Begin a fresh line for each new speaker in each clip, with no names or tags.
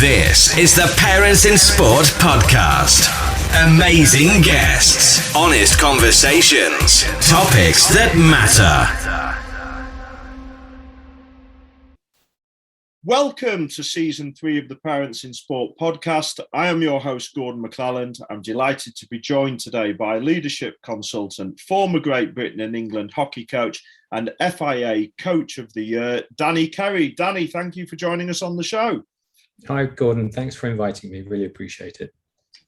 This is the Parents in Sport podcast. Amazing guests, honest conversations, topics that matter.
Welcome to season 3 of the Parents in Sport podcast. I am your host, Gordon MacLelland. I'm delighted to be joined today by leadership consultant, former Great Britain and England hockey coach, and FIA Coach of the Year, Danny Kerry. Danny, thank you for joining us on the show.
Hi, Gordon. Thanks for inviting me. Really appreciate it.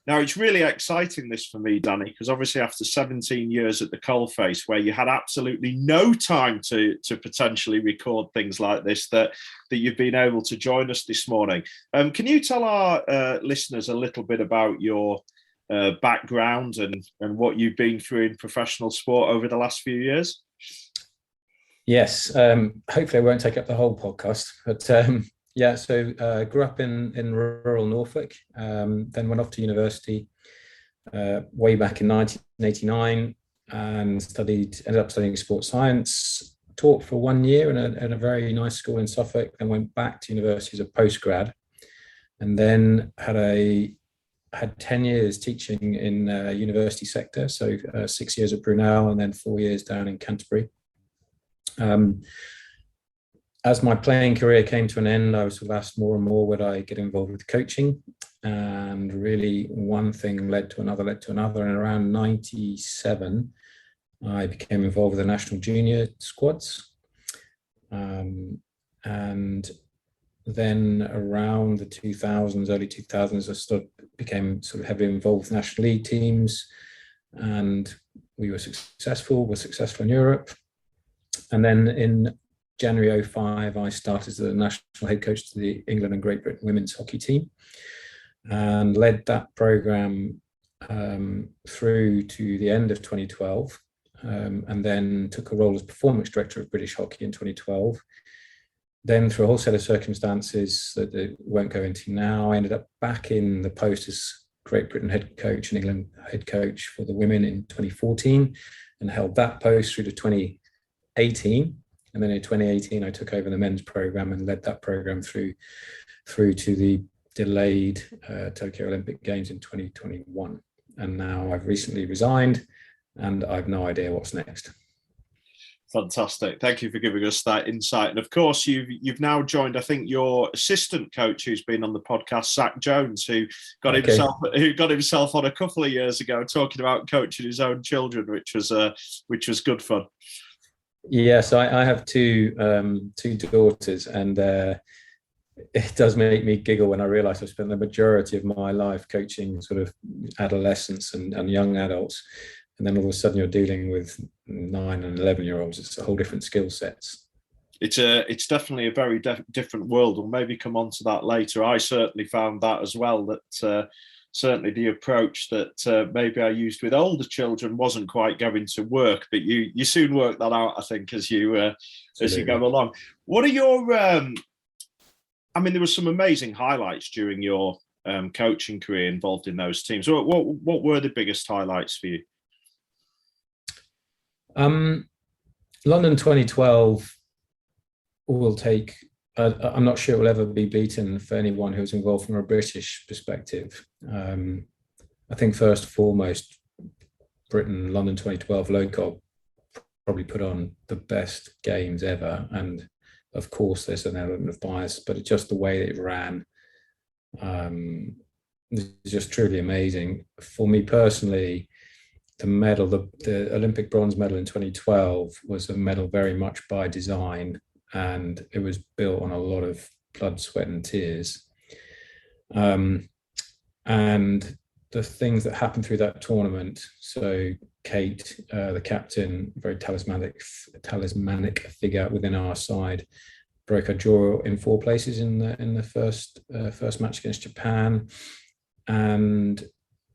Now, it's really exciting this for me, Danny, because obviously after 17 years at the coalface, where you had absolutely no time to potentially record things like this, that you've been able to join us this morning. Can you tell our listeners a little bit about your background and what you've been through in professional sport over the last few years?
Yes. Hopefully I won't take up the whole podcast, but so grew up in rural Norfolk, then went off to university way back in 1989 and ended up studying sports science, taught for 1 year in a very nice school in Suffolk, then went back to university as a postgrad, and then had 10 years teaching in university sector, so 6 years at Brunel and then 4 years down in Canterbury. As my playing career came to an end, I was sort of asked more and more would I get involved with coaching, and really one thing led to another, and around 97 I became involved with the national junior squads, and then around the 2000s, early 2000s, I became sort of heavily involved with national league teams, and we were successful in Europe. And then in January 2005, I started as the national head coach to the England and Great Britain women's hockey team, and led that program through to the end of 2012, and then took a role as performance director of British hockey in 2012. Then, through a whole set of circumstances that I won't go into now, I ended up back in the post as Great Britain head coach and England head coach for the women in 2014, and held that post through to 2018. And then in 2018, I took over the men's program and led that program through to the delayed Tokyo Olympic Games in 2021. And now I've recently resigned, and I've no idea what's next.
Fantastic. Thank you for giving us that insight. And of course, you've now joined, I think, your assistant coach who's been on the podcast, Zach Jones, who got himself on a couple of years ago talking about coaching his own children, which was good fun.
Yes, I have two daughters, and it does make me giggle when I realise I've spent the majority of my life coaching sort of adolescents and young adults, and then all of a sudden you're dealing with 9 and 11-year-olds. It's a whole different skill sets.
It's definitely a very different world. We'll maybe come on to that later. I certainly found that as well, that certainly the approach that maybe I used with older children wasn't quite going to work, but you soon work that out, I think, as you go along. What are your there were some amazing highlights during your coaching career involved in those teams. What were the biggest highlights for you?
London 2012 will take, I'm not sure it will ever be beaten for anyone who's involved from a British perspective. I think first and foremost, Britain, London 2012 local probably put on the best games ever. And of course, there's an element of bias, but it's just the way that it ran. It's just truly amazing. For me personally, the medal, the Olympic bronze medal in 2012 was a medal very much by design, and it was built on a lot of blood, sweat and tears. And the things that happened through that tournament, so Kate, the captain, very talismanic figure within our side, broke her jaw in 4 places in the first match against Japan. And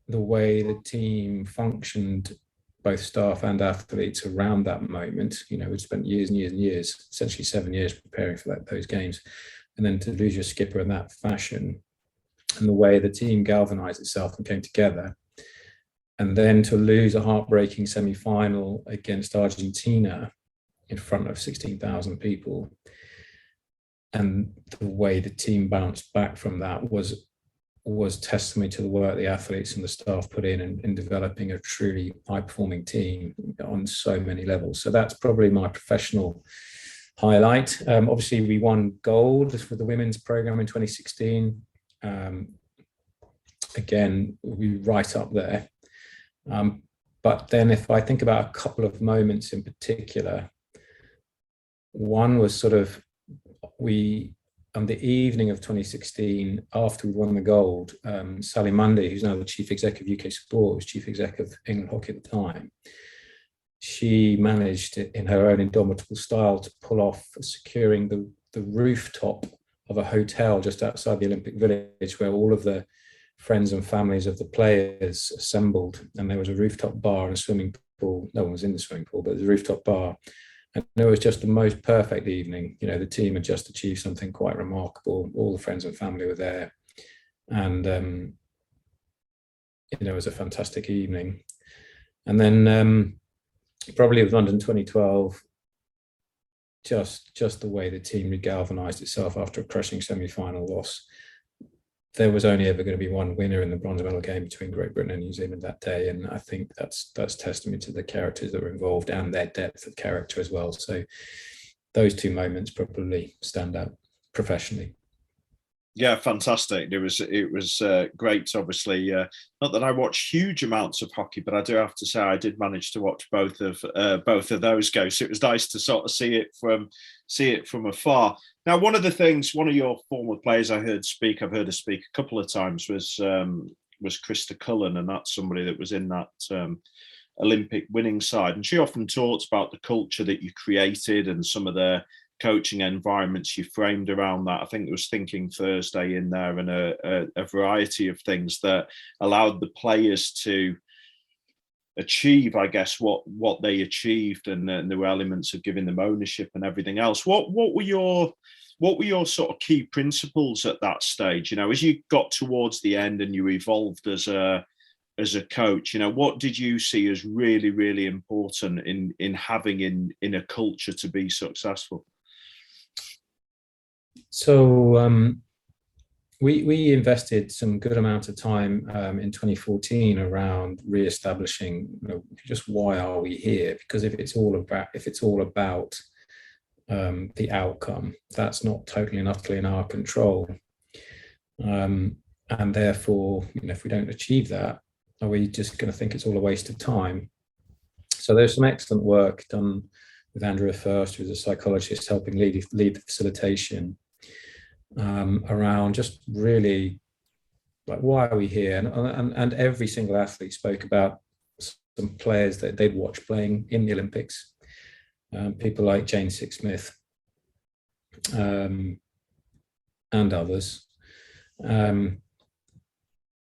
the way the team functioned, both staff and athletes, around that moment, we'd spent years and years and years, essentially 7 years preparing for those games, and then to lose your skipper in that fashion, and the way the team galvanized itself and came together, and then to lose a heartbreaking semi-final against Argentina in front of 16,000 people, the way the team bounced back from that was testimony to the work the athletes and the staff put in developing a truly high-performing team on so many levels. So that's probably my professional highlight. Obviously, we won gold for the women's program in 2016. Again, we right up there. But then if I think about a couple of moments in particular, one was sort of on the evening of 2016, after we won the gold, Sally Mundy, who's now the chief exec of UK Sport, was chief exec of England Hockey at the time. She managed, in her own indomitable style, to pull off securing the rooftop of a hotel just outside the Olympic Village, where all of the friends and families of the players assembled, and there was a rooftop bar and a swimming pool. No one was in the swimming pool, but there's a rooftop bar. And it was just the most perfect evening. You know, the team had just achieved something quite remarkable. All the friends and family were there. And, it was a fantastic evening. And then probably with London 2012, just the way the team regalvanized itself after a crushing semi-final loss. There was only ever going to be one winner in the bronze medal game between Great Britain and New Zealand that day, and I think that's testament to the characters that were involved and their depth of character as well. So those two moments probably stand out professionally.
Yeah, fantastic. It was great. Obviously, not that I watch huge amounts of hockey, but I do have to say I did manage to watch both of those go. So it was nice to sort of see it from afar. Now, one of your former players I've heard her speak a couple of times was Krista Cullen, and that's somebody that was in that Olympic winning side. And she often talks about the culture that you created and some of the coaching environments you framed around that. I think there was Thinking Thursday in there and a variety of things that allowed the players to achieve, I guess, what they achieved, and there were elements of giving them ownership and everything else. What were your sort of key principles at that stage? You know, as you got towards the end and you evolved as a coach, you know, what did you see as really, really important in having in a culture to be successful?
So we invested some good amount of time in 2014 around re-establishing, just why are we here? Because if it's all about the outcome, that's not totally and utterly in our control, and therefore, if we don't achieve that, are we just going to think it's all a waste of time? So there's some excellent work done with Andrea First, who's a psychologist, helping lead the facilitation around just really like, why are we here? And every single athlete spoke about some players that they'd watched playing in the Olympics, people like Jane Sixsmith and others, and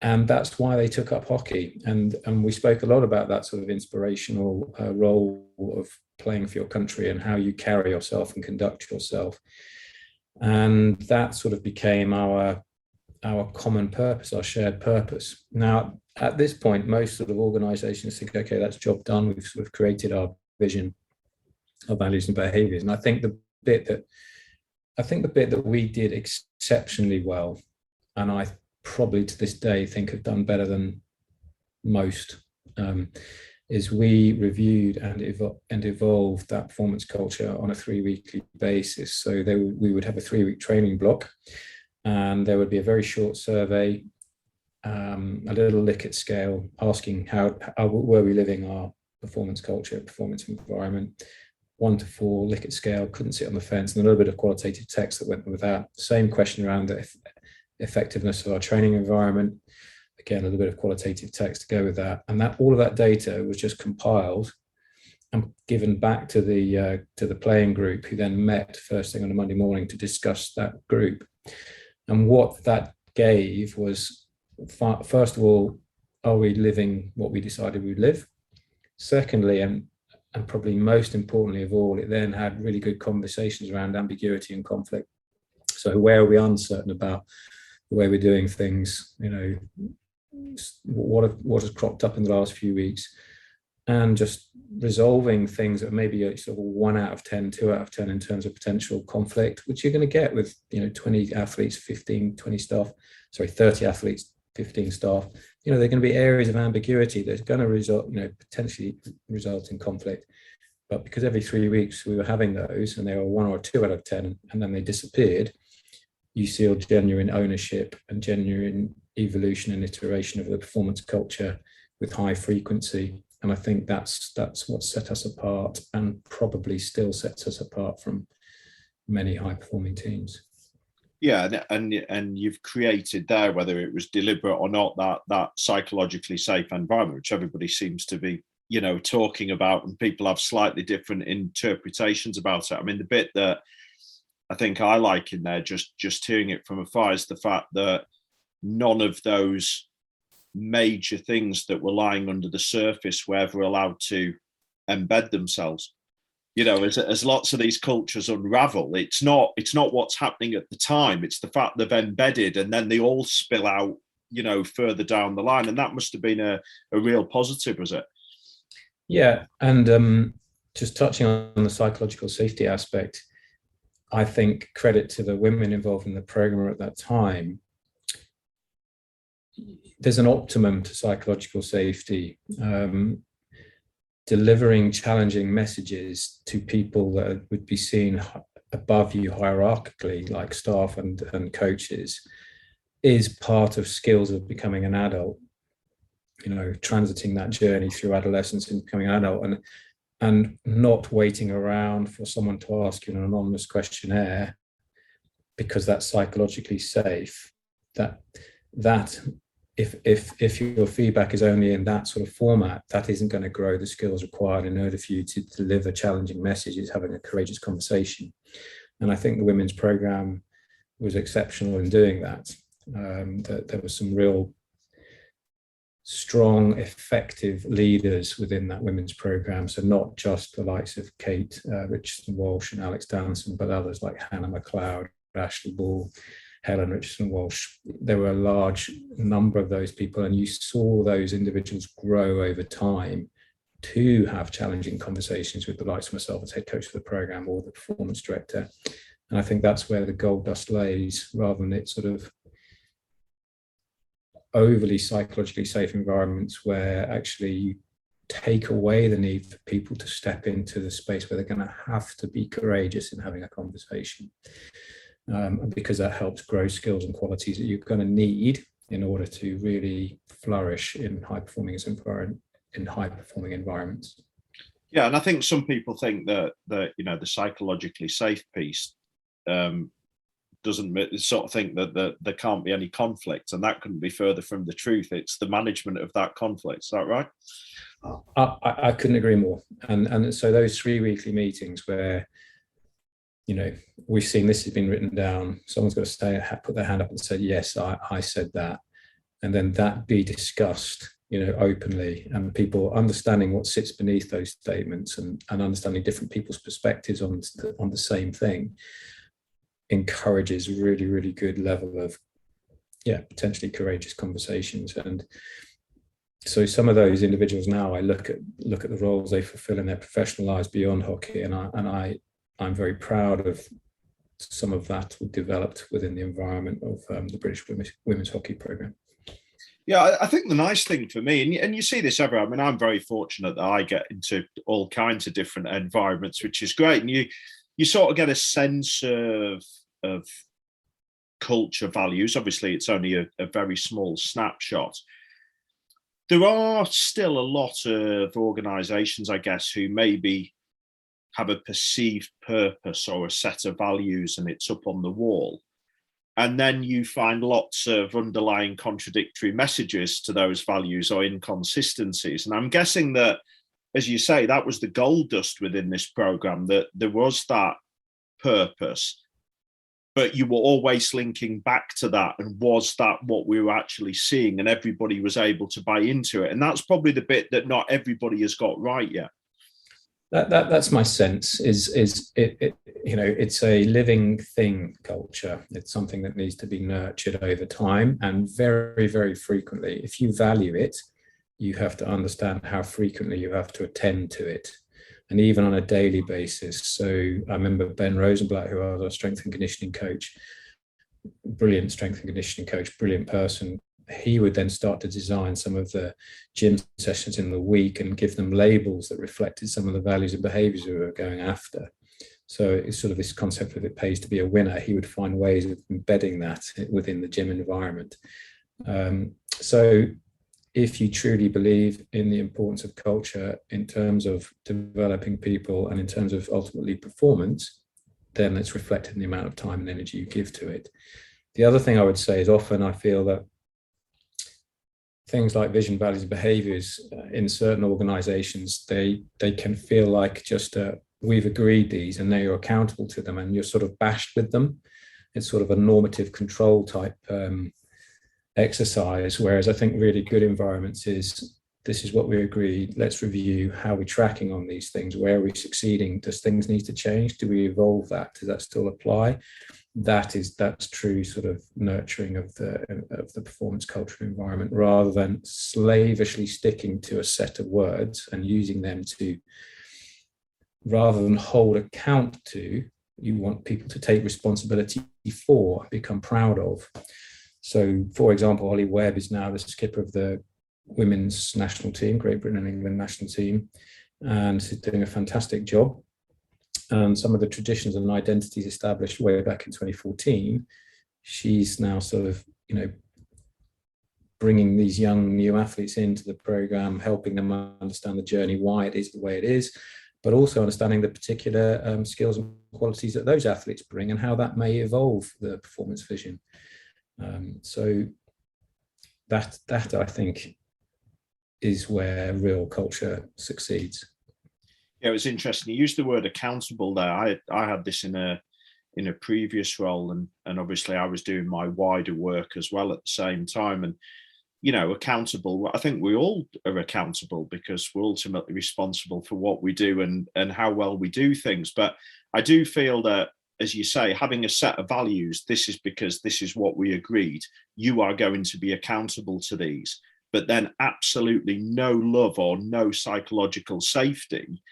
that's why they took up hockey. And we spoke a lot about that sort of inspirational role of playing for your country and how you carry yourself and conduct yourself. And that sort of became our common purpose, our shared purpose. Now, at this point, most sort of organizations think, okay, that's job done. We've sort of created our vision, our values and behaviors. And I think the bit that we did exceptionally well, and I probably to this day think have done better than most, is we reviewed and evolved that performance culture on a 3-weekly basis. So we would have a 3-week training block, and there would be a very short survey, a little Likert scale, asking how were we living our performance culture, performance environment, 1 to 4 Likert scale, couldn't sit on the fence, and a little bit of qualitative text that went with that. Same question around the effectiveness of our training environment. Again, a little bit of qualitative text to go with that, and that all of that data was just compiled and given back to the playing group, who then met first thing on a Monday morning to discuss that group. And what that gave was, first of all, are we living what we decided we'd live? Secondly, and probably most importantly of all, it then had really good conversations around ambiguity and conflict. So where are we uncertain about the way we're doing things? What has cropped up in the last few weeks? and just resolving things that maybe a sort of 1 out of 10, 2 out of 10 in terms of potential conflict, which you're going to get with 20 athletes, 15, 20 staff, 30 athletes, 15 staff. There are going to be areas of ambiguity that's going to result, potentially result in conflict. But because every 3 weeks we were having those, and they were 1 or 2 out of 10, and then they disappeared, you see genuine ownership and genuine evolution and iteration of the performance culture with high frequency. And I think that's what set us apart, and probably still sets us apart from many high performing teams.
Yeah, and you've created there, whether it was deliberate or not, that psychologically safe environment, which everybody seems to be, talking about, and people have slightly different interpretations about it. I mean, the bit that I think I like in there, just hearing it from afar, is the fact that none of those major things that were lying under the surface were ever allowed to embed themselves. As lots of these cultures unravel, it's not what's happening at the time, it's the fact they've embedded, and then they all spill out, further down the line. And that must have been a real positive, was it?
Yeah. And just touching on the psychological safety aspect, I think credit to the women involved in the program at that time. There's an optimum to psychological safety. Delivering challenging messages to people that would be seen above you hierarchically, like staff and coaches, is part of skills of becoming an adult. Transiting that journey through adolescence and becoming an adult, and not waiting around for someone to ask you an anonymous questionnaire because that's psychologically safe. That if your feedback is only in that sort of format, that isn't going to grow the skills required in order for you to deliver challenging messages, having a courageous conversation. And I think the women's program was exceptional in doing that. That there was some real strong, effective leaders within that women's program. So not just the likes of Kate Richardson Walsh and Alex Danson, but others like Hannah McLeod, Ashley Ball, Helen Richardson Walsh. There were a large number of those people, and you saw those individuals grow over time to have challenging conversations with the likes of myself as head coach for the program or the performance director. And I think that's where the gold dust lays, rather than it sort of overly psychologically safe environments where actually you take away the need for people to step into the space where they're going to have to be courageous in having a conversation, because that helps grow skills and qualities that you're going to need in order to really flourish in high performing environments.
Yeah, and I think some people think that the psychologically safe piece doesn't sort of think that there can't be any conflict, and that couldn't be further from the truth. It's the management of that conflict. Is that right?
I couldn't agree more. And so those 3 weekly meetings where, we've seen this has been written down, someone's got to put their hand up and say, yes, I said that. And then that be discussed, openly, and people understanding what sits beneath those statements and understanding different people's perspectives on the same thing encourages really, really good level of, potentially courageous conversations. And so some of those individuals now, I look at the roles they fulfill in their professional lives beyond hockey, and I'm very proud of some of that developed within the environment of the British women's hockey program.
Yeah, I think the nice thing for me, and you see this everywhere, I mean, I'm very fortunate that I get into all kinds of different environments, which is great. And you sort of get a sense of culture, values. Obviously, it's only a very small snapshot. There are still a lot of organisations, I guess, who maybe have a perceived purpose or a set of values and it's up on the wall. And then you find lots of underlying contradictory messages to those values or inconsistencies. And I'm guessing that, as you say, that was the gold dust within this program, that there was that purpose, but you were always linking back to that. And was that what we were actually seeing? And everybody was able to buy into it. And that's probably the bit that not everybody has got right yet.
That's my sense. It's a living thing, culture. It's something that needs to be nurtured over time and very, very frequently. If you value it, you have to understand how frequently you have to attend to it, and even on a daily basis. So I remember Ben Rosenblatt, who was our strength and conditioning coach, brilliant strength and conditioning coach, brilliant person. He would then start to design some of the gym sessions in the week and give them labels that reflected some of the values and behaviors we were going after. So it's sort of this concept of it pays to be a winner. He would find ways of embedding that within the gym environment. So if you truly believe in the importance of culture in terms of developing people and in terms of ultimately performance, then it's reflected in the amount of time and energy you give to it. The other thing I would say is often I feel that things like vision, values, and behaviors in certain organizations, they can feel like just we've agreed these and now you're accountable to them and you're sort of bashed with them. It's sort of a normative control type exercise, whereas I think really good environments is, this is what we agreed, let's review how we're tracking on these things, where are we succeeding, does things need to change, do we evolve that, does that still apply? That's true sort of nurturing of the performance culture environment, rather than slavishly sticking to a set of words and using them to, rather than hold account to, you want people to take responsibility for, become proud of. So, for example, Holly Webb is now the skipper of the women's national team, Great Britain and England national team, and she's doing a fantastic job. And some of the traditions and identities established way back in 2014, she's now sort of, bringing these young new athletes into the program, helping them understand the journey, why it is the way it is, but also understanding the particular skills and qualities that those athletes bring and how that may evolve the performance vision. So that I think is where real culture succeeds.
Yeah, it was interesting. You used the word accountable there. I had this in a previous role, and obviously I was doing my wider work as well at the same time. And accountable. I think we all are accountable because we're ultimately responsible for what we do and how well we do things. But I do feel that, as you say, having a set of values, this is because this is what we agreed. You are going to be accountable to these. But then absolutely no love or no psychological safety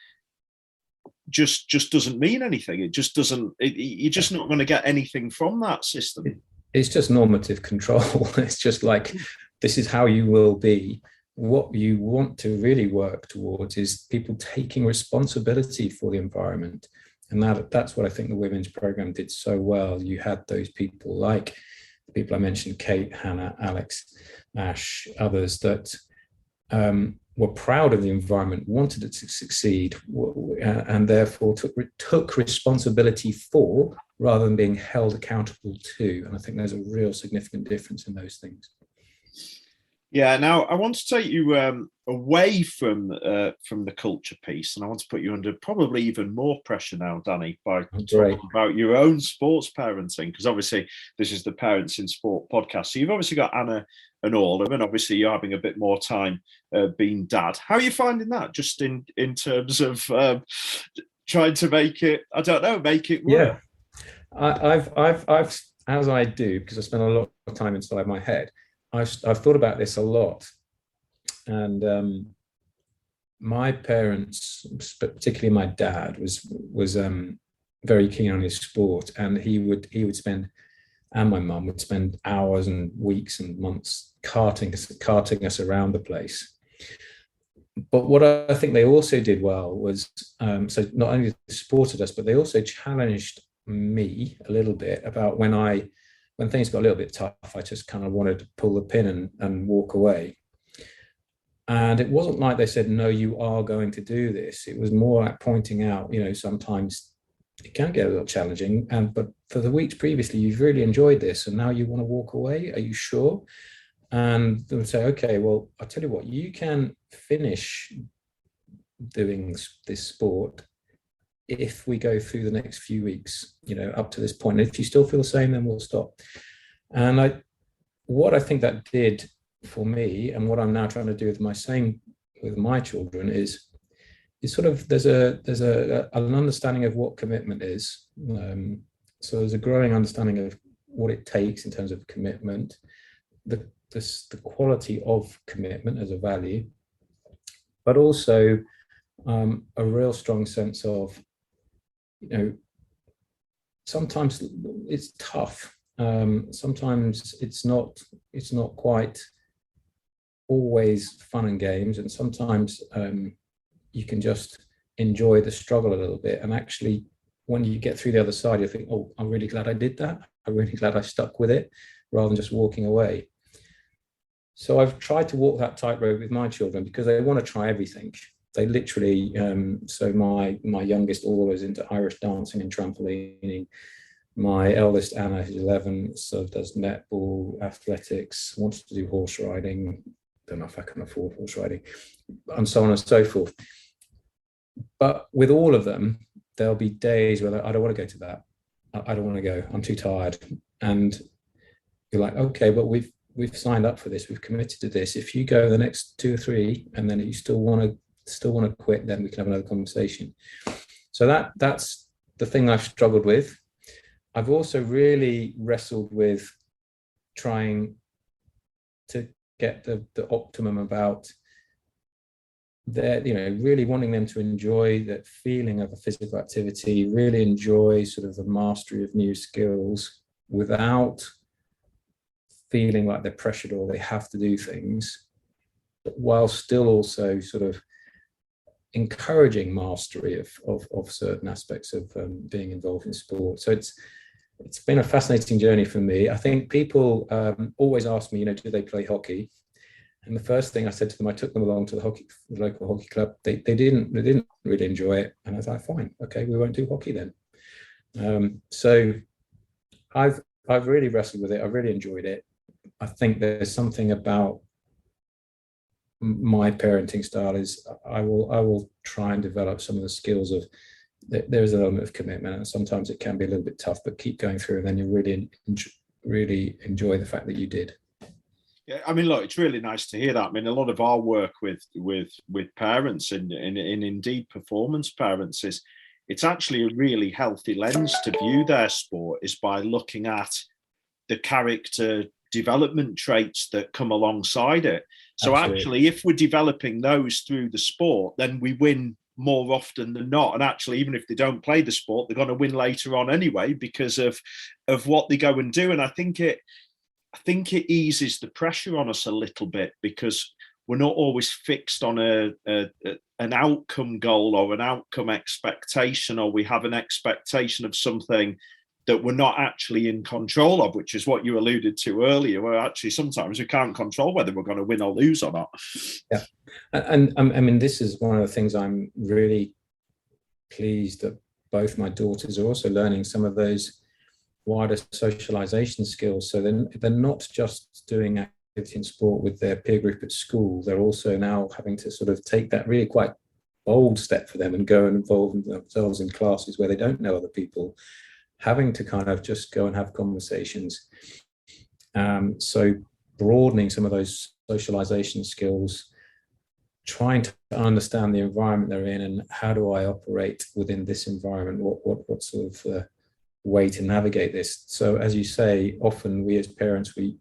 just doesn't mean anything. It just doesn't, you're just not going to get anything from that system.
It's just normative control. It's just like, this is how you will be. What you want to really work towards is people taking responsibility for the environment. And that's what I think the women's program did so well. You had those people like the people I mentioned, Kate, Hannah, Alex, Ash, others that were proud of the environment, wanted it to succeed, and therefore took responsibility for, rather than being held accountable to. And I think there's a real significant difference in those things.
Yeah. Now I want to take you away from the culture piece, and I want to put you under probably even more pressure now, Danny, by talking about your own sports parenting, because obviously this is the Parents in Sport podcast. So you've obviously got Anna and Orla, and obviously you're having a bit more time being dad. How are you finding that, just in terms of trying to make it work?
Yeah, I've as I do, because I spend a lot of time inside my head, I've thought about this a lot, and my parents, particularly my dad, was very keen on his sport, and he would spend, and my mum would spend hours and weeks and months carting us around the place. But what I think they also did well was, so not only supported us, but they also challenged me a little bit about when things got a little bit tough, I just kind of wanted to pull the pin and walk away. And it wasn't like they said, no, you are going to do this. It was more like pointing out, sometimes it can get a little challenging. But for the weeks previously, you've really enjoyed this, and now you want to walk away. Are you sure? And they would say, okay, well, I'll tell you what, you can finish doing this sport if we go through the next few weeks, up to this point. And if you still feel the same, then we'll stop. And what I think that did for me, and what I'm now trying to do with my children, is sort of there's an understanding of what commitment is. So there's a growing understanding of what it takes in terms of commitment. the quality of commitment as a value, but also a real strong sense of, sometimes it's tough. Sometimes it's not quite always fun and games, and sometimes you can just enjoy the struggle a little bit. And actually, when you get through the other side, you think, oh, I'm really glad I did that. I'm really glad I stuck with it, rather than just walking away. So I've tried to walk that tightrope with my children, because they want to try everything. They literally, so my youngest Orla is into Irish dancing and trampolining. My eldest Anna, who's 11, so does netball, athletics, wants to do horse riding. Don't know if I can afford horse riding, and so on and so forth. But with all of them, there'll be days where I don't want to go to that. I don't want to go. I'm too tired. And you're like, okay, but we've signed up for this. We've committed to this. If you go the next 2 or 3, and then you still want to quit, then we can have another conversation. So that's the thing I've struggled with. I've also really wrestled with trying to get the optimum about their, really wanting them to enjoy that feeling of a physical activity, really enjoy sort of the mastery of new skills without feeling like they're pressured or they have to do things, but while still also sort of encouraging mastery of certain aspects of being involved in sport. So it's been a fascinating journey for me. I think people always ask me, do they play hockey? And the first thing I said to them, I took them along to the local hockey club. They didn't really enjoy it, and I was like, fine, okay, we won't do hockey then. So I've really wrestled with it. I really enjoyed it. I think there's something about my parenting style is I will try and develop some of the skills of, there is an element of commitment, and sometimes it can be a little bit tough, but keep going through, and then you really enjoy the fact that you did.
Yeah, I mean, look, it's really nice to hear that. I mean, a lot of our work with parents and indeed performance parents is, it's actually a really healthy lens to view their sport, is by looking at the character development traits that come alongside it. So Absolutely. Actually, if we're developing those through the sport, then we win more often than not. And actually, even if they don't play the sport, they're going to win later on anyway, because of what they go and do. And I think it eases the pressure on us a little bit, because we're not always fixed on an outcome goal or an outcome expectation, or we have an expectation of something that we're not actually in control of, which is what you alluded to earlier, where actually sometimes we can't control whether we're going to win or lose or not.
Yeah. And I mean, this is one of the things I'm really pleased that both my daughters are also learning some of those wider socialization skills. So they're not just doing activity in sport with their peer group at school. They're also now having to sort of take that really quite bold step for them and go and involve themselves in classes where they don't know other people, having to kind of just go and have conversations. So broadening some of those socialization skills, trying to understand the environment they're in, and how do I operate within this environment? What sort of way to navigate this? So as you say, often we as parents, we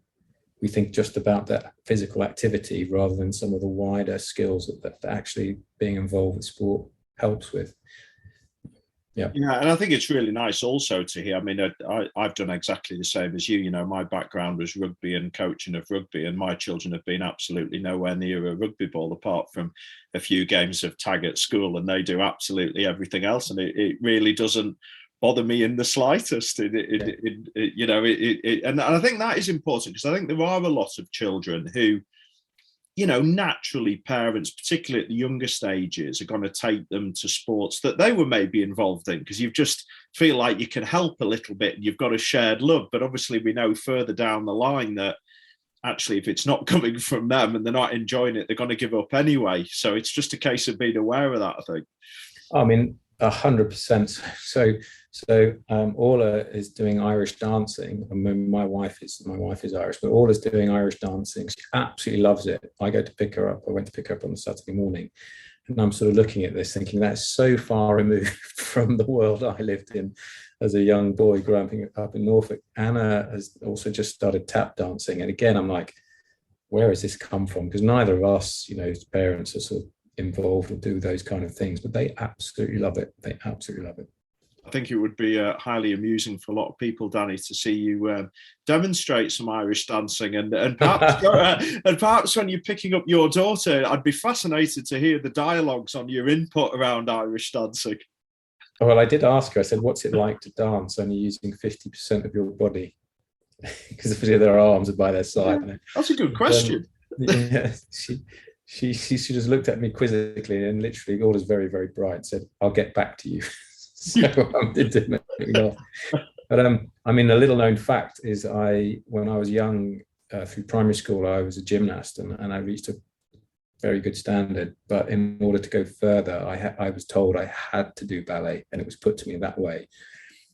think just about that physical activity rather than some of the wider skills that actually being involved with sport helps with. Yeah,
and I think it's really nice also to hear. I mean, I've done exactly the same as you. My background was rugby and coaching of rugby, and my children have been absolutely nowhere near a rugby ball apart from a few games of tag at school, and they do absolutely everything else. And it really doesn't bother me in the slightest. And I think that is important, because I think there are a lot of children who, naturally parents, particularly at the younger stages, are going to take them to sports that they were maybe involved in, because you just feel like you can help a little bit and you've got a shared love. But obviously we know further down the line that actually if it's not coming from them and they're not enjoying it, they're going to give up anyway. So it's just a case of being aware of that, I think.
I mean, 100%. So Orla is doing Irish dancing. I mean, my wife is Irish, but Orla's doing Irish dancing. She absolutely loves it. I went to pick her up on Saturday morning, and I'm sort of looking at this thinking that's so far removed from the world I lived in as a young boy growing up in Norfolk. Anna has also just started tap dancing. And again, I'm like, where has this come from? Because neither of us, as parents, are sort of involved or do those kind of things, but they absolutely love it. They absolutely love it.
I think it would be highly amusing for a lot of people, Danny, to see you demonstrate some Irish dancing, and perhaps when you're picking up your daughter, I'd be fascinated to hear the dialogues on your input around Irish dancing.
Well, I did ask her. I said, "What's it like to dance only using 50% of your body?" Because their arms are by their side.
That's a good question.
Yeah, she just looked at me quizzically and literally, all is very, very bright, said, "I'll get back to you." So it did make me laugh. But a little known fact is when I was young, through primary school, I was a gymnast and I reached a very good standard. But in order to go further, I was told I had to do ballet, and it was put to me that way.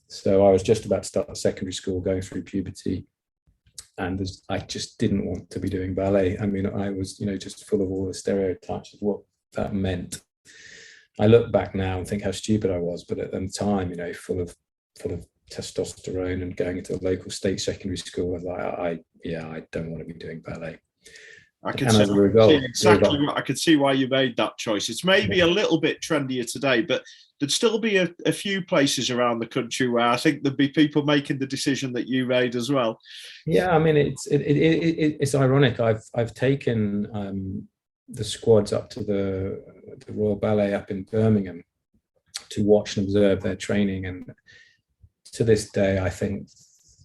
So I was just about to start secondary school, going through puberty, and I just didn't want to be doing ballet. I was, just full of all the stereotypes of what that meant. I look back now and think how stupid I was, but at the time, full of testosterone and going into a local state secondary school, I was like, I don't want to be doing ballet.
I could see why you made that choice. It's maybe a little bit trendier today, but there'd still be a few places around the country where I think there'd be people making the decision that you made as well.
Yeah, it's ironic. I've taken the squads up to the Royal Ballet up in Birmingham to watch and observe their training, and to this day, I think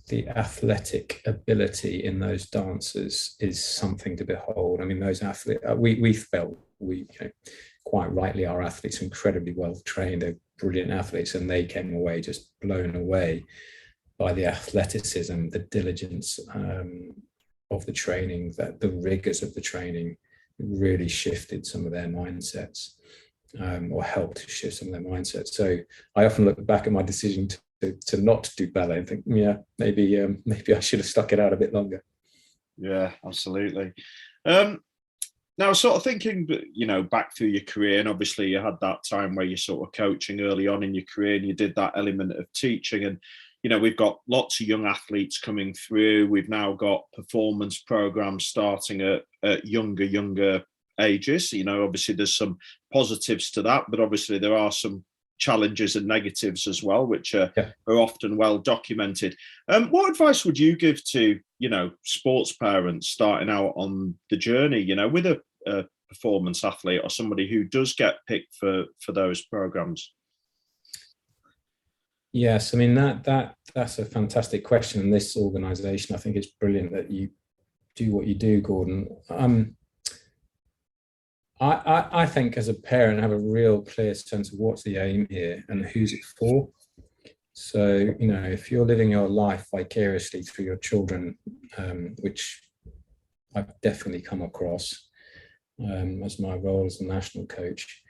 the athletic ability in those dancers is something to behold. Those athletes, we felt quite rightly, our athletes are incredibly well trained. They're brilliant athletes, and they came away just blown away by the athleticism, the diligence of the training, that the rigors of the training really shifted some of their mindsets, or helped to shift some of their mindsets. So I often look back at my decision to not do ballet and think, maybe I should have stuck it out a bit longer.
Yeah, absolutely. Now, sort of thinking, back through your career, and obviously you had that time where you're sort of coaching early on in your career, and you did that element of teaching, and we've got lots of young athletes coming through. We've now got performance programs starting at younger ages. Obviously there's some positives to that, but obviously there are some challenges and negatives as well, which are often well documented. What advice would you give to, sports parents starting out on the journey, with a performance athlete or somebody who does get picked for those programs?
Yes, that's a fantastic question, and this organisation, I think it's brilliant that you do what you do, Gordon. I think as a parent, I have a real clear sense of what's the aim here and who's it for. So, if you're living your life vicariously through your children, which I've definitely come across as my role as a national coach,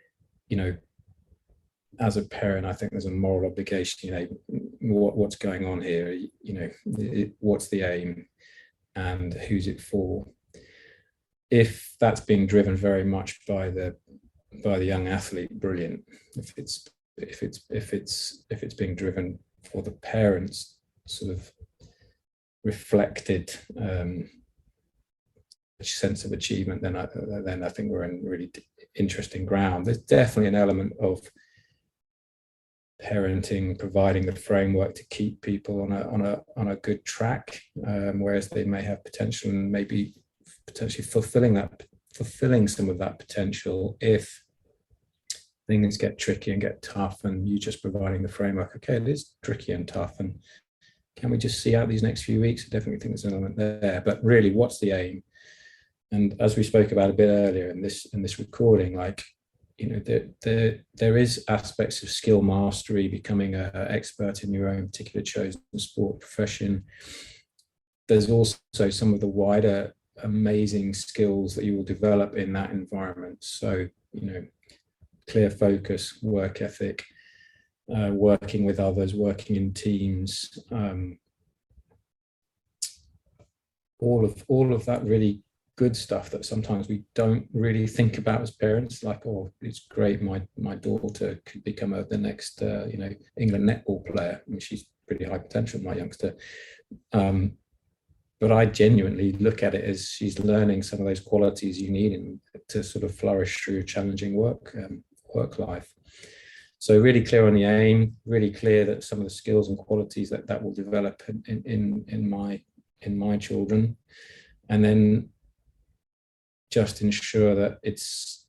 as a parent, I think there's a moral obligation, what's going on here, what's the aim and who's it for? If that's being driven very much by the young athlete, brilliant. If it's being driven for the parents, sort of reflected sense of achievement, then I think we're in really interesting ground. There's definitely an element of parenting providing the framework to keep people on a good track, whereas they may have potential and maybe potentially fulfilling some of that potential if things get tricky and get tough, and you just providing the framework. Okay, it is tricky and tough, and can we just see out these next few weeks? I definitely think there's an element there, but really, what's the aim? And as we spoke about a bit earlier in this recording, there is aspects of skill mastery, becoming an expert in your own particular chosen sport profession. There's also some of the wider amazing skills that you will develop in that environment. So, clear focus, work ethic, working with others, working in teams, all of that really good stuff that sometimes we don't really think about as parents, like, oh, it's great, my daughter could become the next England netball player. I mean, she's pretty high potential, my youngster. But I genuinely look at it as she's learning some of those qualities you need to sort of flourish through a challenging work life. So really clear on the aim, really clear that some of the skills and qualities that will develop in my children, and then just ensure that it's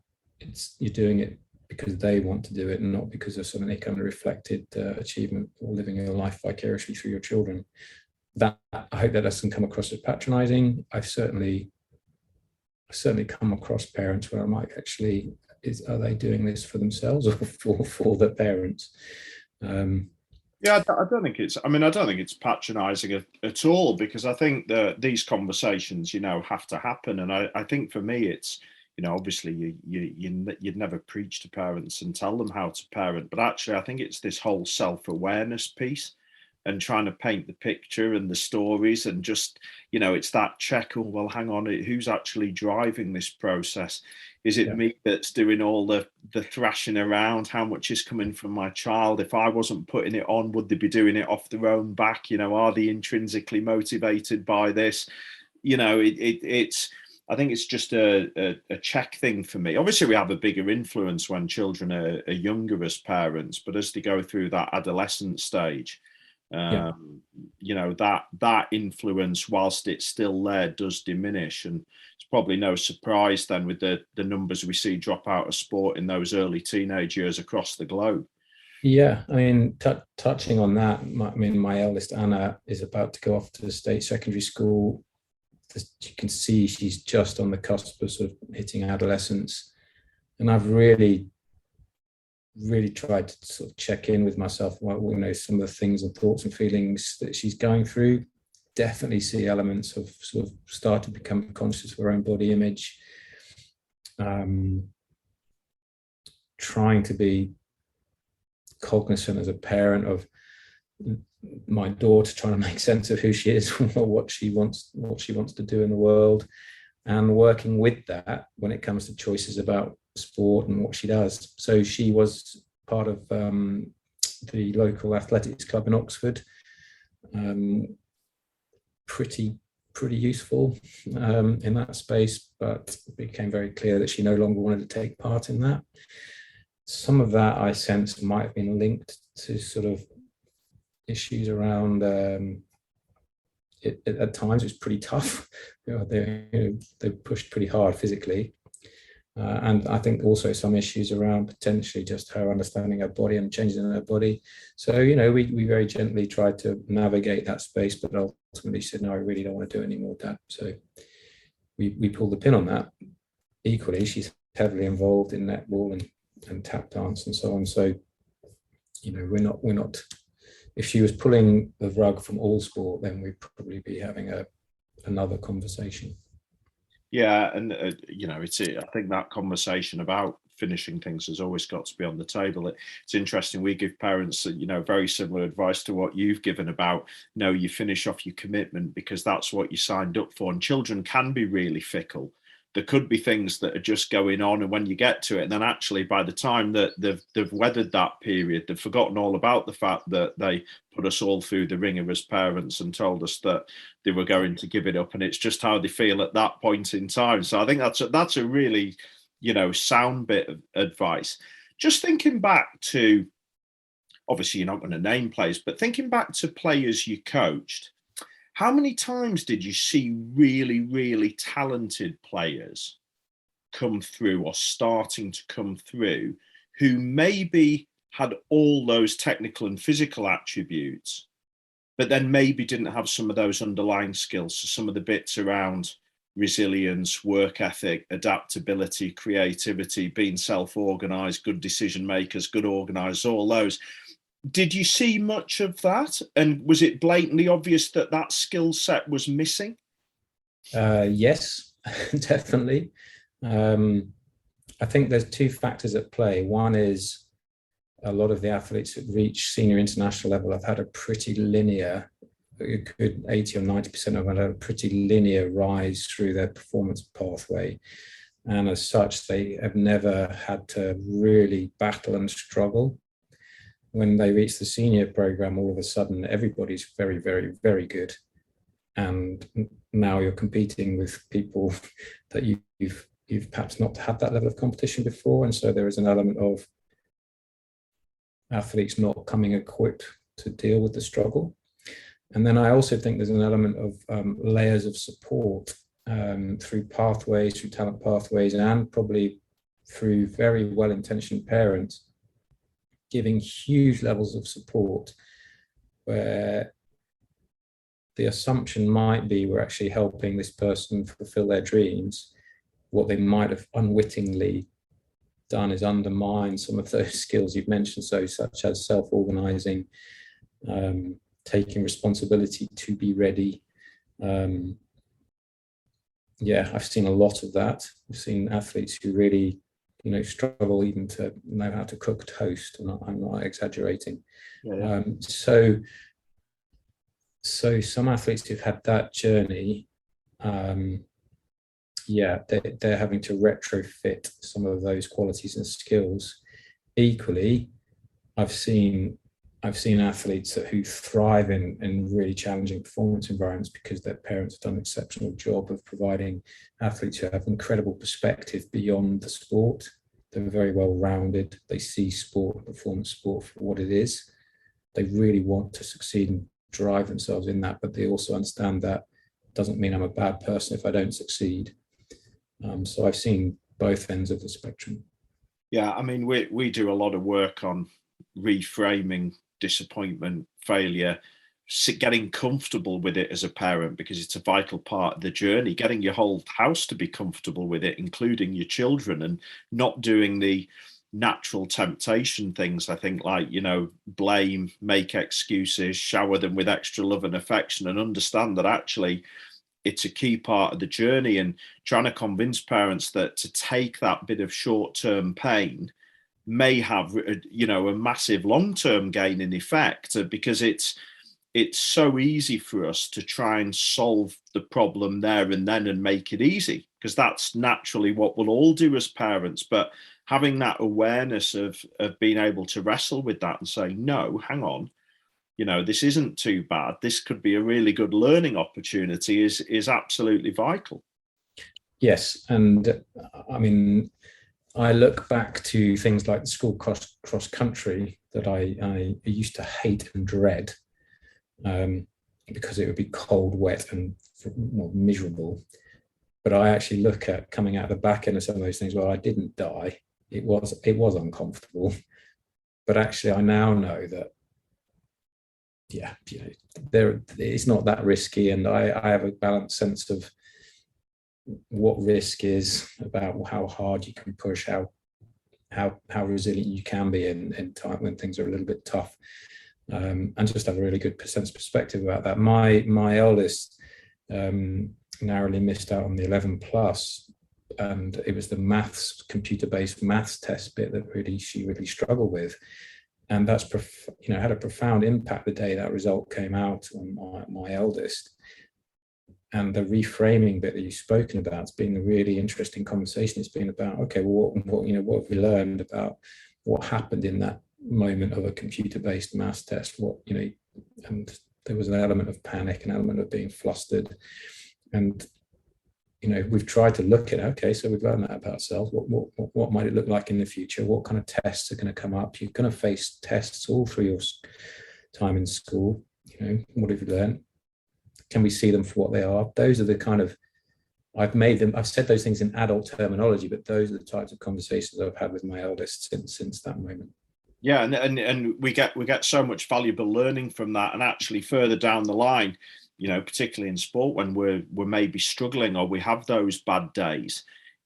you're doing it because they want to do it and not because of some kind of reflected achievement or living a life vicariously through your children. That, I hope that doesn't come across as patronizing. I've certainly come across parents where I'm like, actually, are they doing this for themselves or for the parents?
Yeah, I don't think it's. I mean, I don't think it's patronising at all, because I think that these conversations, have to happen. And I think for me, it's, obviously you'd never preach to parents and tell them how to parent, but actually, I think it's this whole self-awareness piece and trying to paint the picture and the stories, and just, it's that check. Oh, well, hang on, who's actually driving this process? Is it me that's doing all the thrashing around? How much is coming from my child? If I wasn't putting it on, would they be doing it off their own back? Are they intrinsically motivated by this? It's, I think it's just a check thing for me. Obviously, we have a bigger influence when children are younger as parents, but as they go through that adolescent stage, that influence, whilst it's still there, does diminish. And it's probably no surprise then with the numbers we see drop out of sport in those early teenage years across the globe.
Yeah, I mean, touching on that, my eldest Anna is about to go off to the state secondary school. You can see she's just on the cusp of sort of hitting adolescence, and I've really tried to sort of check in with myself, some of the things and thoughts and feelings that she's going through. Definitely see elements of sort of start to become conscious of her own body image, trying to be cognizant as a parent of my daughter, trying to make sense of who she is or what she wants to do in the world, and working with that when it comes to choices about sport and what she does. So she was part of the local athletics club in Oxford. Pretty useful in that space, but it became very clear that she no longer wanted to take part in that. Some of that I sense might have been linked to sort of issues around at times it was pretty tough. They pushed pretty hard physically, and I think also some issues around potentially just her understanding her body and changes in her body. So we very gently tried to navigate that space, but ultimately said, no, I really don't want to do any more of that. So we pulled the pin on that. Equally, she's heavily involved in netball and tap dance and so on. So we're not. If she was pulling the rug from all sport, then we'd probably be having another conversation.
Yeah, and it's I think that conversation about finishing things has always got to be on the table. It's interesting. We give parents, very similar advice to what you've given about, you finish off your commitment because that's what you signed up for. And children can be really fickle. There could be things that are just going on, and when you get to it, and then actually by the time that they've weathered that period, they've forgotten all about the fact that they put us all through the ringer as parents and told us that they were going to give it up, and it's just how they feel at that point in time. So I think that's a really sound bit of advice. Just thinking back to, obviously you're not going to name players, but thinking back to players you coached, how many times did you see really, really talented players come through or starting to come through who maybe had all those technical and physical attributes, but then maybe didn't have some of those underlying skills? So some of the bits around resilience, work ethic, adaptability, creativity, being self-organized, good decision makers, good organizers, all those. Did you see much of that? And was it blatantly obvious that skill set was missing?
Yes, definitely. I think there's two factors at play. One is a lot of the athletes that reach senior international level have had a pretty linear a good 80 or 90% of them had a pretty linear rise through their performance pathway. And as such, they have never had to really battle and struggle. When they reach the senior program, all of a sudden, everybody's very, very, very good. And now you're competing with people that you've perhaps not had that level of competition before. And so there is an element of athletes not coming equipped to deal with the struggle. And then I also think there's an element of layers of support through pathways, through talent pathways, and probably through very well-intentioned parents giving huge levels of support, where the assumption might be we're actually helping this person fulfill their dreams. What they might have unwittingly done is undermine some of those skills you've mentioned, so such as self-organizing, taking responsibility to be ready. Yeah, I've seen a lot of that. I've seen athletes who really, struggle even to know how to cook toast. I'm not exaggerating.
Yeah.
So some athletes who've had that journey, they're having to retrofit some of those qualities and skills. Equally, I've seen athletes who thrive in really challenging performance environments because their parents have done an exceptional job of providing athletes who have incredible perspective beyond the sport. They're very well-rounded. They see sport, performance sport, for what it is. They really want to succeed and drive themselves in that, but they also understand that doesn't mean I'm a bad person if I don't succeed. So I've seen both ends of the spectrum.
Yeah, I mean, we do a lot of work on reframing disappointment, failure, getting comfortable with it as a parent, because it's a vital part of the journey, getting your whole house to be comfortable with it, including your children, and not doing the natural temptation things, I think, like, blame, make excuses, shower them with extra love and affection, and understand that actually it's a key part of the journey, and trying to convince parents that to take that bit of short-term pain may have a massive long-term gain in effect, because it's so easy for us to try and solve the problem there and then and make it easy, because that's naturally what we'll all do as parents. But having that awareness of being able to wrestle with that and say, no, hang on, this isn't too bad, this could be a really good learning opportunity, is absolutely vital.
Yes, and I mean, I look back to things like the school cross country that I used to hate and dread, because it would be cold, wet, and miserable. But I actually look at coming out the back end of some of those things where I didn't die. It was uncomfortable, but actually I now know that, it's not that risky, and I have a balanced sense of what risk is, about how hard you can push, how resilient you can be in time when things are a little bit tough, and just have a really good sense of perspective about that. My eldest narrowly missed out on the 11 plus, and it was the computer-based maths test bit that she really struggled with, and that's had a profound impact the day that result came out on my eldest. And the reframing bit that you've spoken about, it's been a really interesting conversation. It's been about, okay, well, what have we learned about what happened in that moment of a computer-based maths test? And there was an element of panic, an element of being flustered, and we've tried to look at, okay, so we've learned that about ourselves. What might it look like in the future? What kind of tests are going to come up? You're going to face tests all through your time in school. What have you learned? Can we see them for what they are? Those are the kind of, I've said those things in adult terminology, but those are the types of conversations I've had with my eldest since that moment.
Yeah, and we get so much valuable learning from that. And actually further down the line, particularly in sport, when we're maybe struggling or we have those bad days,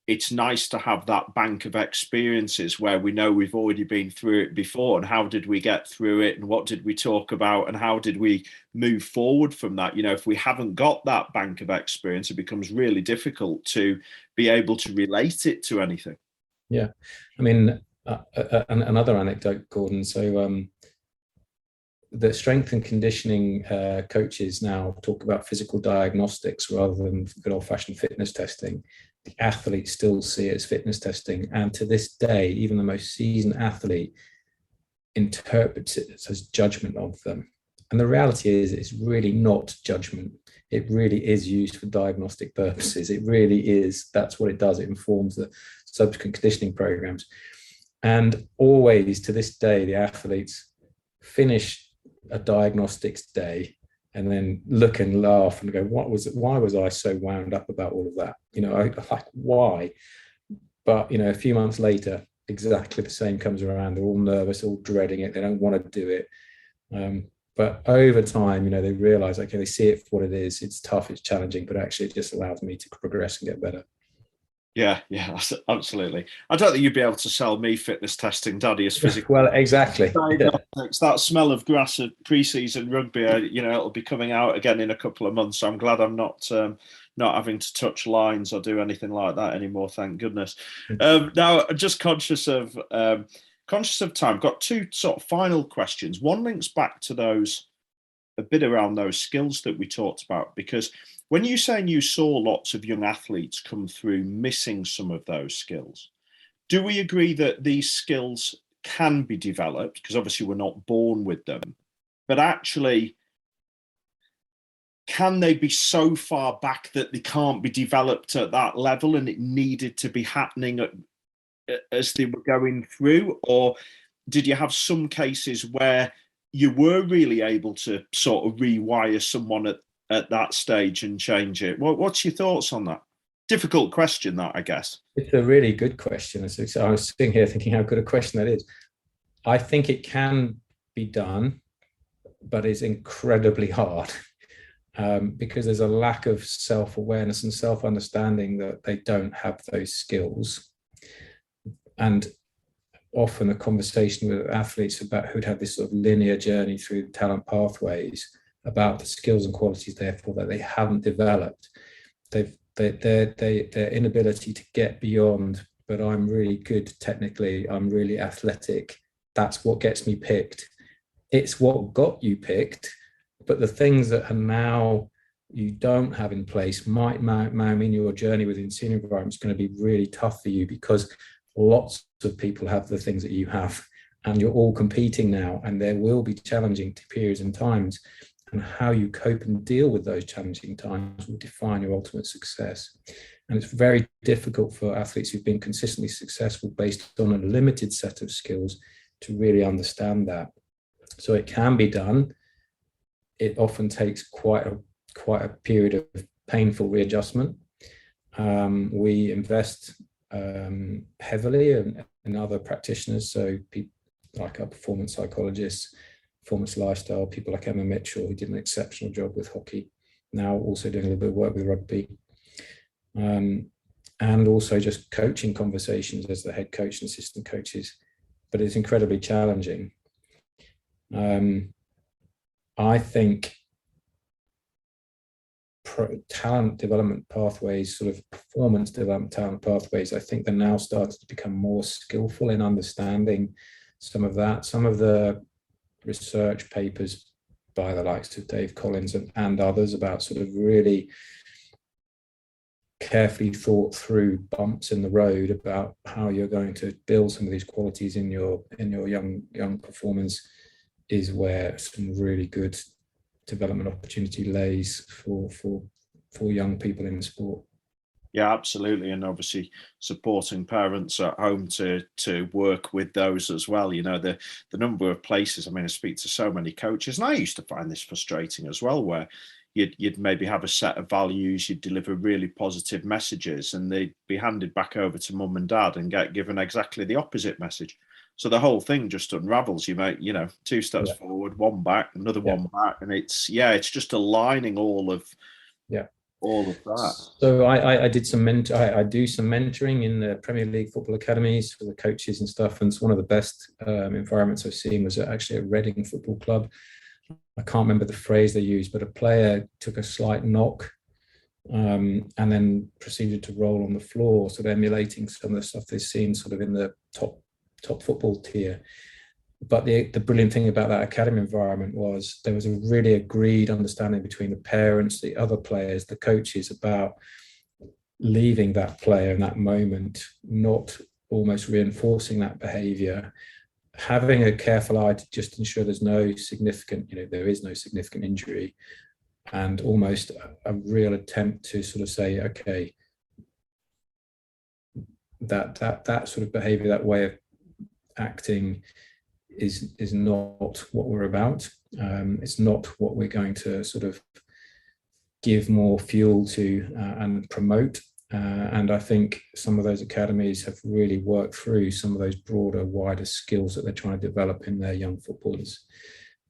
it's nice to have that bank of experiences where we know we've already been through it before, and how did we get through it, and what did we talk about, and how did we move forward from that. If we haven't got that bank of experience, it becomes really difficult to be able to relate it to anything.
Yeah, I mean, another anecdote, Gordon. So the strength and conditioning coaches now talk about physical diagnostics rather than good old-fashioned fitness testing. The athletes still see it as fitness testing, and to this day, even the most seasoned athlete interprets it as judgment of them. And the reality is, it's really not judgment. It really is used for diagnostic purposes. It really is. That's what it does. It informs the subsequent conditioning programs. And always to this day, the athletes finish a diagnostics day and then look and laugh and go, why was I so wound up about all of that? I like, why? But a few months later, exactly the same comes around. They're all nervous, all dreading it. They don't want to do it. But over time, they realize, okay, they see it for what it is. It's tough, it's challenging, but actually it just allows me to progress and get better.
Yeah, absolutely. I don't think you'd be able to sell me fitness testing, Daddy, as physical.
Well, exactly.
That smell of grass at pre-season rugby, it'll be coming out again in a couple of months. So I'm glad I'm not having to touch lines or do anything like that anymore. Thank goodness. Now, just conscious of time. Got two sort of final questions. One links back to those, a bit around those skills that we talked about, because when you're saying you saw lots of young athletes come through missing some of those skills, do we agree that these skills can be developed? Because obviously we're not born with them, but actually, can they be so far back that they can't be developed at that level and it needed to be happening as they were going through? Or did you have some cases where you were really able to sort of rewire someone at that stage and change it? What's your thoughts on that? Difficult question, that, I guess. It's
a really good question. So I was sitting here thinking how good a question that is. I think it can be done, but it's incredibly hard because there's a lack of self-awareness and self-understanding that they don't have those skills. And often a conversation with athletes about who'd had this sort of linear journey through talent pathways about the skills and qualities, therefore, that they haven't developed. Their inability to get beyond, but I'm really good technically, I'm really athletic, that's what gets me picked. It's what got you picked, but the things that are now you don't have in place might mean your journey within senior environment is going to be really tough for you, because lots of people have the things that you have, and you're all competing now, and there will be challenging periods and times, and how you cope and deal with those challenging times will define your ultimate success. And it's very difficult for athletes who've been consistently successful based on a limited set of skills to really understand that. So it can be done. It often takes quite a period of painful readjustment. We invest heavily in other practitioners, so people like our performance psychologists, performance lifestyle, people like Emma Mitchell, who did an exceptional job with hockey, now also doing a little bit of work with rugby, and also just coaching conversations as the head coach and assistant coaches. But it's incredibly challenging. I think talent development pathways, sort of performance development talent pathways, I think they're now starting to become more skillful in understanding some of that. Some of the research papers by the likes of Dave Collins and others about sort of really carefully thought through bumps in the road about how you're going to build some of these qualities in your young performance is where some really good development opportunity lays for young people in sport.
Yeah, absolutely. And obviously supporting parents at home to work with those as well. The number of places, I speak to so many coaches, and I used to find this frustrating as well, where you'd maybe have a set of values, you'd deliver really positive messages, and they'd be handed back over to mum and dad and get given exactly the opposite message. So the whole thing just unravels. You make, 2 steps forward, 1 back, another 1 back, and it's just aligning all of that.
So I do some mentoring in the Premier League football academies for the coaches and stuff, and it's one of the best environments I've seen was actually at Reading Football Club. I can't remember the phrase they used, but a player took a slight knock and then proceeded to roll on the floor. So they're emulating some of the stuff they've seen sort of in the top football tier. But the brilliant thing about that academy environment was there was a really agreed understanding between the parents, the other players, the coaches about leaving that player in that moment, not almost reinforcing that behavior, having a careful eye to just ensure there's no significant, there is no significant injury, and almost a real attempt to sort of say, okay, that sort of behavior, that way of acting is not what we're about. It's not what we're going to sort of give more fuel to and promote. And I think some of those academies have really worked through some of those broader, wider skills that they're trying to develop in their young footballers,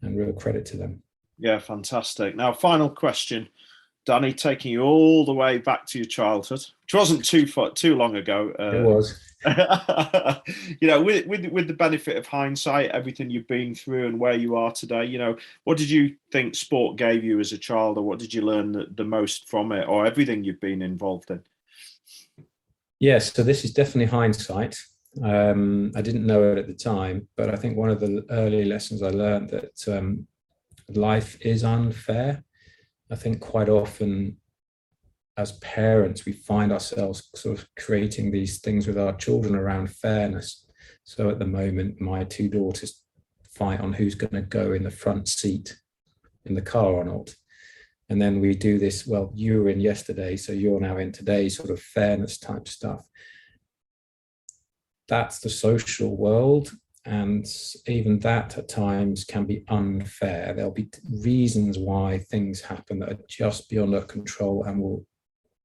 and real credit to them.
Yeah, fantastic. Now, final question, Danny, taking you all the way back to your childhood, which wasn't too long ago.
It was.
With the benefit of hindsight, everything you've been through and where you are today, what did you think sport gave you as a child, or what did you learn the most from it, or everything you've been involved in?
Yes, so this is definitely hindsight. I didn't know it at the time, but I think one of the early lessons I learned that life is unfair. I think quite often as parents, we find ourselves sort of creating these things with our children around fairness. So at the moment, my two daughters fight on who's going to go in the front seat in the car or not. And then we do this, well, you were in yesterday, so you're now in today, sort of fairness type stuff. That's the social world. And even that at times can be unfair. There'll be reasons why things happen that are just beyond our control and will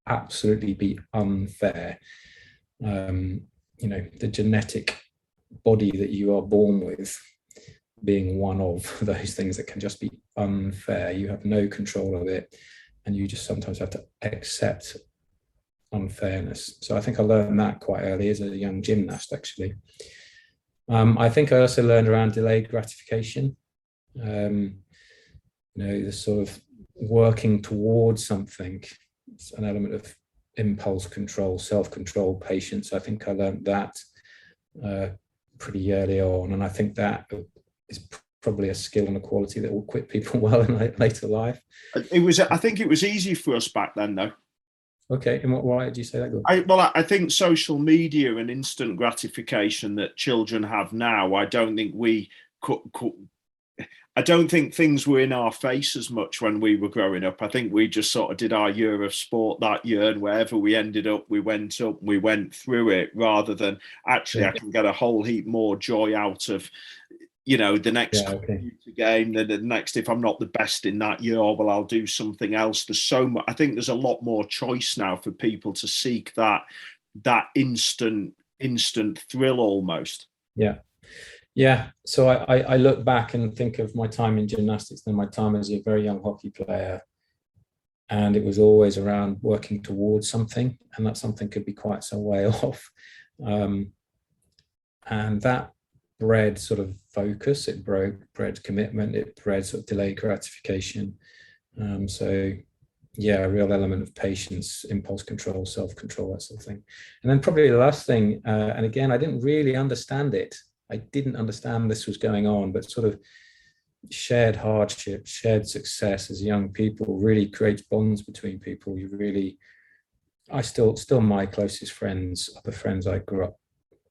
absolutely be unfair. The genetic body that you are born with being one of those things that can just be unfair. You have no control of it, and you just sometimes have to accept unfairness. So I think I learned that quite early as a young gymnast, actually. I think I also learned around delayed gratification, the sort of working towards something. It's an element of impulse control, self-control, patience. I think I learned that pretty early on. And I think that is probably a skill and a quality that will equip people well in later life.
I think it was easy for us back then, though.
Okay, and why did you say that?
I think social media and instant gratification that children have now, I don't think I don't think things were in our face as much when we were growing up. I think we just sort of did our year of sport that year, and wherever we ended up, we went through it, rather than actually, I can get a whole heap more joy out of the next computer game, the next, if I'm not the best in that year, well, I'll do something else. There's so much, I think there's a lot more choice now for people to seek that instant thrill almost.
Yeah. So I look back and think of my time in gymnastics and my time as a very young hockey player, and it was always around working towards something, and that something could be quite some way off. And that bred sort of focus, it bred commitment, it bred sort of delayed gratification. A real element of patience, impulse control, self-control, that sort of thing. And then probably the last thing, and again, I didn't really understand it. I didn't understand this was going on, but sort of shared hardship, shared success as young people really creates bonds between people. I still my closest friends are the friends I grew up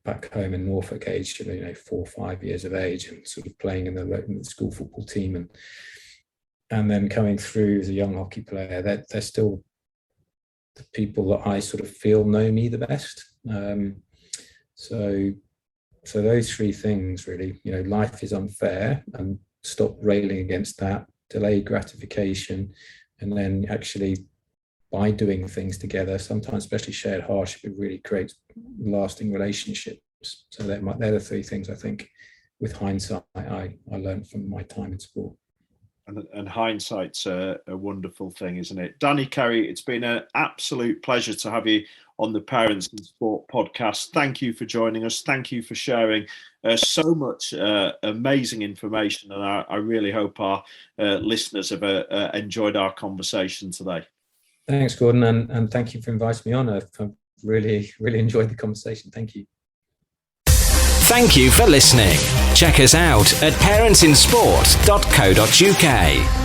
back home in Norfolk, aged 4 or 5 years of age, and sort of playing in the school football team, and then coming through as a young hockey player. They're still the people that I sort of feel know me the best. So those three things really, life is unfair, and stop railing against that, delayed gratification, and then actually by doing things together, sometimes especially shared hardship, it really creates lasting relationships. So they're the three things I think, with hindsight, I learned from my time in sport.
And hindsight's a wonderful thing, isn't it? Danny Kerry, it's been an absolute pleasure to have you on the Parents in Sport podcast. Thank you for joining us. Thank you for sharing so much amazing information. And I really hope our listeners have enjoyed our conversation today.
Thanks, Gordon. And thank you for inviting me on. I've really, really enjoyed the conversation. Thank you.
Thank you for listening. Check us out at parentsinsport.co.uk.